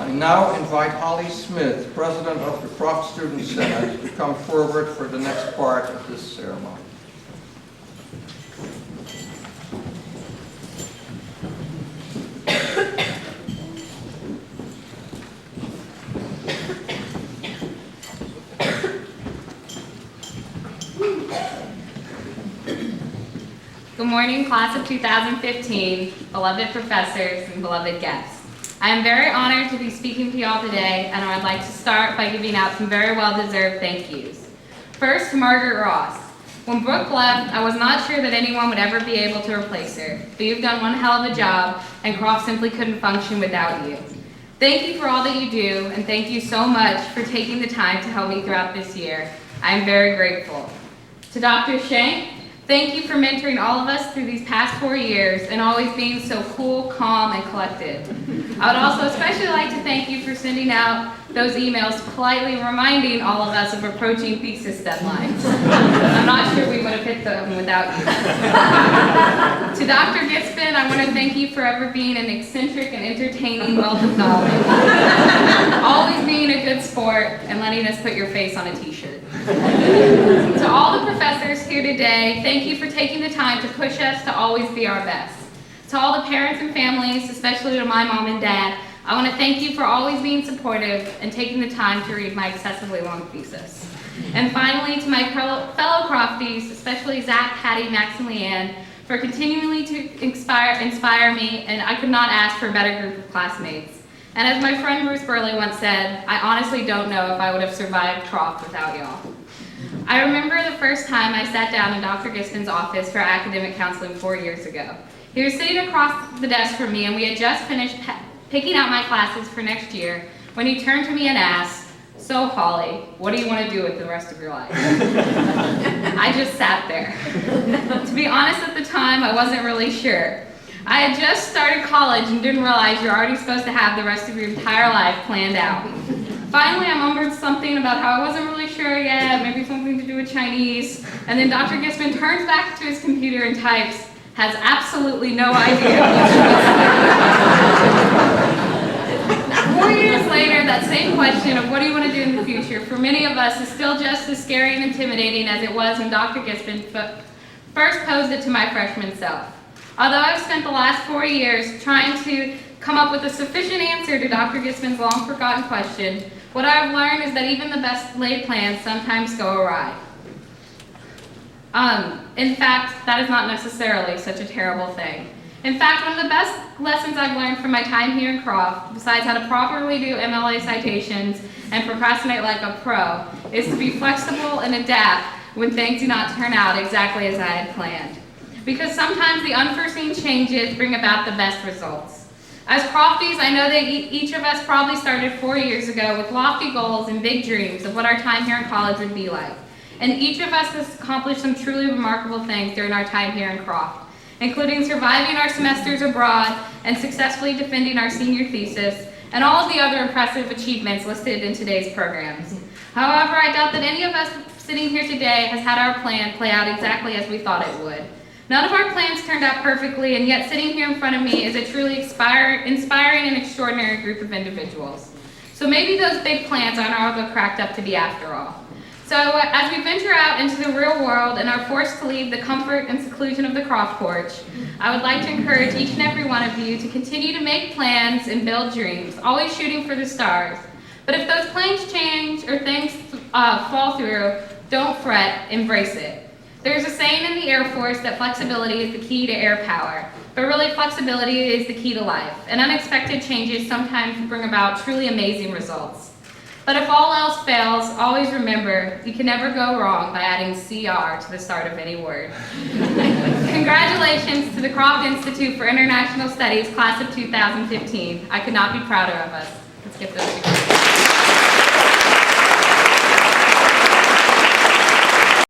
I now invite Holly Smith, President of the Croft Student Senate, to come forward for the next part of this ceremony. Good morning, class of 2015, beloved professors and beloved guests. I am very honored to be speaking to you all today, and I would like to start by giving out some very well-deserved thank yous. First, to Margaret Ross. When Brooke left, I was not sure that anyone would ever be able to replace her, but you've done one hell of a job, and Croft simply couldn't function without you. Thank you for all that you do, and thank you so much for taking the time to help me throughout this year. I am very grateful. To Dr. Shank, thank you for mentoring all of us through these past 4 years and always being so cool, calm, and collected. I would also especially like to thank you for sending out those emails politely reminding all of us of approaching thesis deadlines. I'm not sure we would have hit them without you. To Dr. Gispin, I want to thank you for ever being an eccentric and entertaining wealth of knowledge. Always being a good sport and letting us put your face on a t-shirt. To all the professors here today, thank you for taking the time to push us to always be our best. To all the parents and families, especially to my mom and dad, I want to thank you for always being supportive and taking the time to read my excessively long thesis. And finally, to my fellow Crofties, especially Zach, Patty, Max, and Leanne, for continually to inspire me, and I could not ask for a better group of classmates. And as my friend Bruce Burley once said, I honestly don't know if I would have survived Croft without y'all. I remember the first time I sat down in Dr. Gispin's office for academic counseling 4 years ago. He was sitting across the desk from me, and we had just finished picking out my classes for next year when he turned to me and asked, "So Holly, what do you want to do with the rest of your life?" I just sat there. To be honest, at the time, I wasn't really sure. I had just started college and didn't realize you're already supposed to have the rest of your entire life planned out. Finally, I mumbled something about how I wasn't really sure yet, maybe something to do with Chinese, and then Dr. Gispin turns back to his computer and types, "Has absolutely no idea." 4 years later, that same question of what do you want to do in the future, for many of us is still just as scary and intimidating as it was when Dr. Gispin first posed it to my freshman self. Although I've spent the last 4 years trying to come up with a sufficient answer to Dr. Gispin's long forgotten question, what I've learned is that even the best laid plans sometimes go awry. In fact, that is not necessarily such a terrible thing. In fact, one of the best lessons I've learned from my time here in Croft, besides how to properly do MLA citations and procrastinate like a pro, is to be flexible and adapt when things do not turn out exactly as I had planned. Because sometimes the unforeseen changes bring about the best results. As Crofties, I know that each of us probably started 4 years ago with lofty goals and big dreams of what our time here in college would be like. And each of us has accomplished some truly remarkable things during our time here in Croft, including surviving our semesters abroad and successfully defending our senior thesis, and all of the other impressive achievements listed in today's programs. However, I doubt that any of us sitting here today has had our plan play out exactly as we thought it would. None of our plans turned out perfectly, and yet sitting here in front of me is a truly inspiring and extraordinary group of individuals. So maybe those big plans aren't all they're cracked up to be after all. So as we venture out into the real world and are forced to leave the comfort and seclusion of the Croft porch, I would like to encourage each and every one of you to continue to make plans and build dreams, always shooting for the stars. But if those plans change or things fall through, don't fret, embrace it. There's a saying in the Air Force that flexibility is the key to air power, but really flexibility is the key to life, and unexpected changes sometimes bring about truly amazing results. But if all else fails, always remember, you can never go wrong by adding CR to the start of any word. Congratulations to the Croft Institute for International Studies, class of 2015. I could not be prouder of us. Let's get those together.